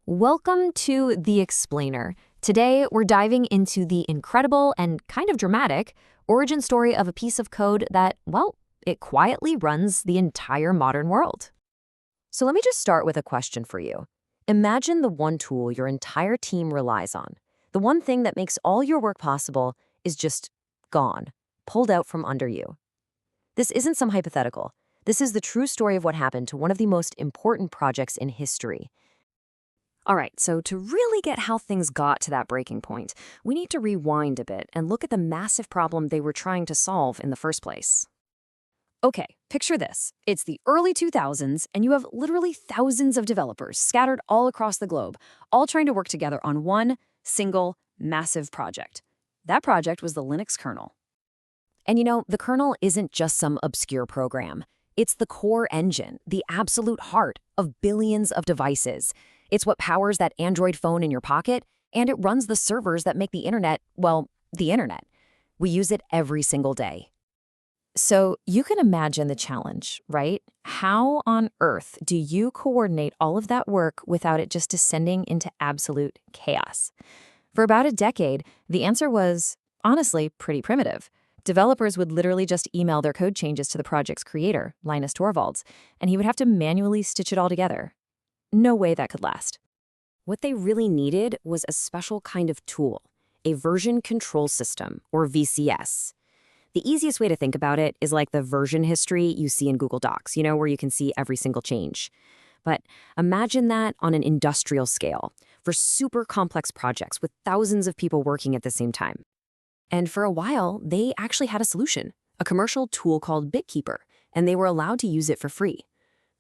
Welcome to The Explainer. Today, we're diving into the incredible and kind of dramatic origin story of a piece of code that, well, it quietly runs the entire modern world. So let me just start with a question for you. Imagine the one tool your entire team relies on. The one thing that makes all your work possible is just gone, pulled out from under you. This isn't some hypothetical. This is the true story of what happened to one of the most important projects in history. All right, so to really get how things got to that breaking point, we need to rewind a bit and look at the massive problem they were trying to solve in the first place. Okay, picture this. It's the early 2000s, and you have literally thousands of developers scattered all across the globe, all trying to work together on one single massive project. That project was the Linux kernel. And the kernel isn't just some obscure program. It's the core engine, the absolute heart of billions of devices. It's what powers that Android phone in your pocket, and it runs the servers that make the internet, well, the internet. We use it every single day. So you can imagine the challenge, right? How on earth do you coordinate all of that work without it just descending into absolute chaos? For about a decade, the answer was, honestly, pretty primitive. Developers would literally just email their code changes to the project's creator, Linus Torvalds, and he would have to manually stitch it all together. No way that could last. What they really needed was a special kind of tool, a version control system, or VCS. The easiest way to think about it is like the version history you see in Google Docs, where you can see every single change. But imagine that on an industrial scale, for super complex projects with thousands of people working at the same time. And for a while, they actually had a solution, a commercial tool called BitKeeper, and they were allowed to use it for free.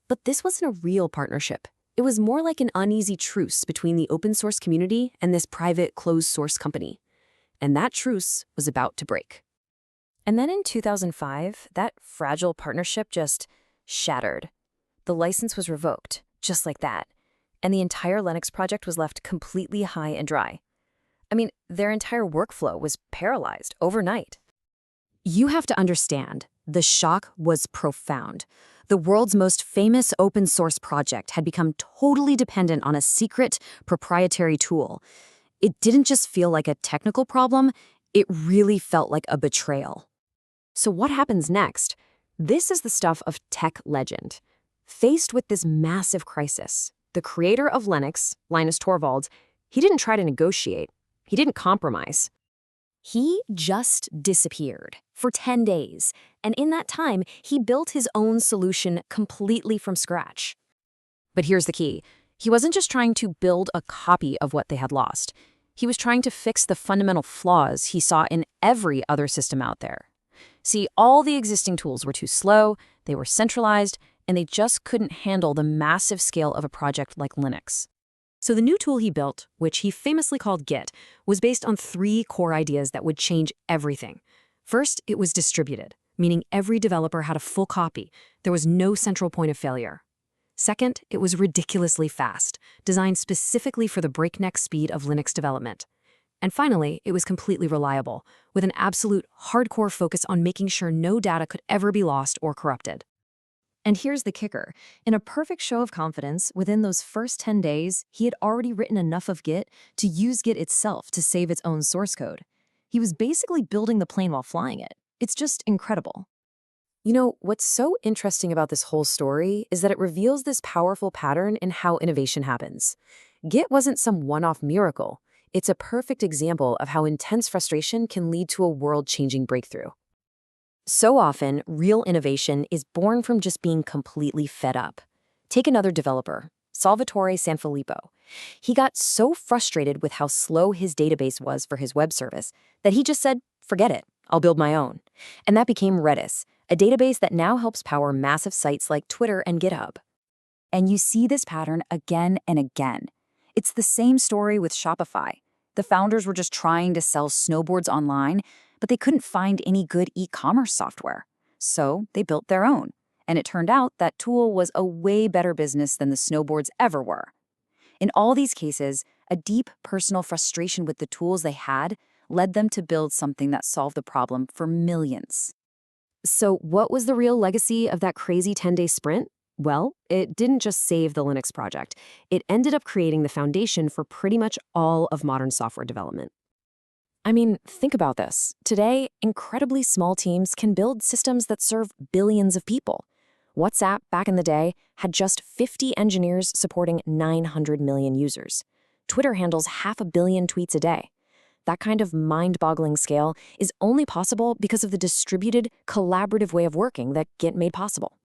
But this wasn't a real partnership. It was more like an uneasy truce between the open source community and this private closed source company. And that truce was about to break. And then in 2005, that fragile partnership just shattered. The license was revoked, just like that. And the entire Linux project was left completely high and dry. I mean, their entire workflow was paralyzed overnight. You have to understand, the shock was profound. The world's most famous open source project had become totally dependent on a secret, proprietary tool. It didn't just feel like a technical problem, it really felt like a betrayal. So what happens next? This is the stuff of tech legend. Faced with this massive crisis, the creator of Linux, Linus Torvalds, he didn't try to negotiate. He didn't compromise. He just disappeared for 10 days, and in that time, he built his own solution completely from scratch. But here's the key. He wasn't just trying to build a copy of what they had lost. He was trying to fix the fundamental flaws he saw in every other system out there. See, all the existing tools were too slow, they were centralized, and they just couldn't handle the massive scale of a project like Linux. So the new tool he built, which he famously called Git, was based on 3 core ideas that would change everything. First, it was distributed, meaning every developer had a full copy. There was no central point of failure. Second, it was ridiculously fast, designed specifically for the breakneck speed of Linux development. And finally, it was completely reliable, with an absolute hardcore focus on making sure no data could ever be lost or corrupted. And here's the kicker. In a perfect show of confidence, within those first 10 days, he had already written enough of Git to use Git itself to save its own source code. He was basically building the plane while flying it. It's just incredible. What's so interesting about this whole story is that it reveals this powerful pattern in how innovation happens. Git wasn't some one-off miracle. It's a perfect example of how intense frustration can lead to a world-changing breakthrough. So often, real innovation is born from just being completely fed up. Take another developer, Salvatore Sanfilippo. He got so frustrated with how slow his database was for his web service that he just said, forget it, I'll build my own. And that became Redis, a database that now helps power massive sites like Twitter and GitHub. And you see this pattern again and again. It's the same story with Shopify. The founders were just trying to sell snowboards online, but they couldn't find any good e-commerce software. So they built their own. And it turned out that tool was a way better business than the snowboards ever were. In all these cases, a deep personal frustration with the tools they had led them to build something that solved the problem for millions. So what was the real legacy of that crazy 10-day sprint? Well, it didn't just save the Linux project. It ended up creating the foundation for pretty much all of modern software development. I mean, think about this. Today, incredibly small teams can build systems that serve billions of people. WhatsApp, back in the day, had just 50 engineers supporting 900 million users. Twitter handles 500 million tweets a day. That kind of mind-boggling scale is only possible because of the distributed, collaborative way of working that Git made possible.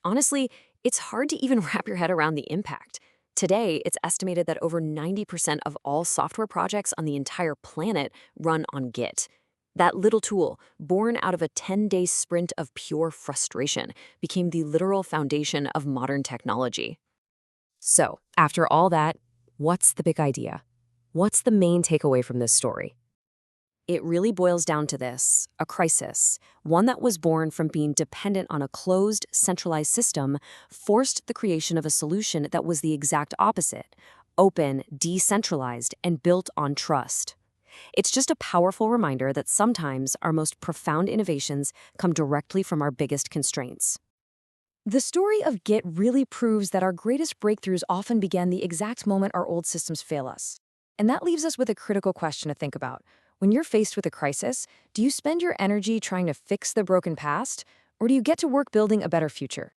Honestly, it's hard to even wrap your head around the impact. Today, it's estimated that over 90% of all software projects on the entire planet run on Git. That little tool, born out of a 10-day sprint of pure frustration, became the literal foundation of modern technology. So, after all that, what's the big idea? What's the main takeaway from this story? It really boils down to this: a crisis, one that was born from being dependent on a closed, centralized system, forced the creation of a solution that was the exact opposite: open, decentralized, and built on trust. It's just a powerful reminder that sometimes our most profound innovations come directly from our biggest constraints. The story of Git really proves that our greatest breakthroughs often began the exact moment our old systems fail us. And that leaves us with a critical question to think about. When you're faced with a crisis, do you spend your energy trying to fix the broken past, or do you get to work building a better future?